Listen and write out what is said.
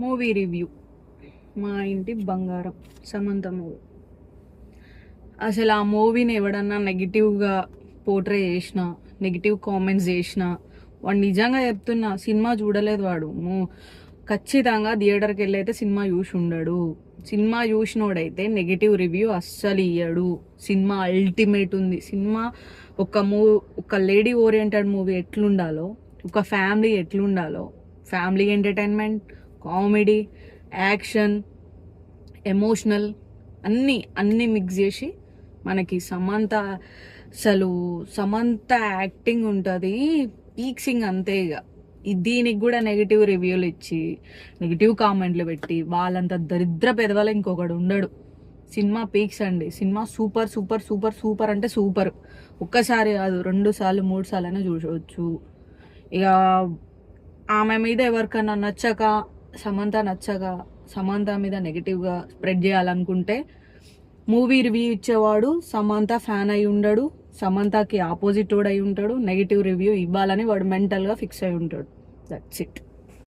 Movie review. మా ఇంటి బంగారం సమంత మూవీ. అసలు ఆ మూవీని ఎవడన్నా నెగిటివ్గా పోర్ట్రే చేసిన, నెగిటివ్ కామెంట్స్ చేసిన, వాడు నిజంగా చెప్తున్నా సినిమా చూడలేదు వాడు. ఖచ్చితంగా థియేటర్కి వెళ్ళి అయితే సినిమా చూసి ఉండడు. సినిమా చూసినోడైతే నెగిటివ్ రివ్యూ అస్సలు ఇయ్యడు. సినిమా అల్టిమేట్ ఉంది. సినిమా ఒక లేడీ ఓరియంటెడ్ మూవీ ఎట్లుండాలో, ఒక ఫ్యామిలీ ఎట్లుండాలో, family entertainment, comedy, action, emotional అన్నీ మిక్స్ చేసి మనకి సమంత యాక్టింగ్ ఉంటుంది పీక్సింగ్ అంతే. ఇక దీనికి కూడా నెగిటివ్ రివ్యూలు ఇచ్చి నెగిటివ్ కామెంట్లు పెట్టి వాళ్ళంత దరిద్ర పెదవాళ్ళ ఇంకొకడు ఉండడు. సినిమా పీక్స్ అండి. Cinema super super super super అంటే సూపర్. ఒక్కసారి కాదు 2 సార్లు 3 సార్లు అయినా చూసవచ్చు. ఇక ఆమె మీద ఎవరికన్నా నచ్చక, సమంత మీద నెగిటివ్గా స్ప్రెడ్ చేయాలనుకుంటే మూవీ రివ్యూ ఇచ్చేవాడు సమంత ఫ్యాన్ అయి ఉండడు, సమంతకి ఆపోజిట్ వాడు అయి ఉంటాడు. నెగిటివ్ రివ్యూ ఇవ్వాలని వాడు మెంటల్గా ఫిక్స్ అయి ఉంటాడు. That's it.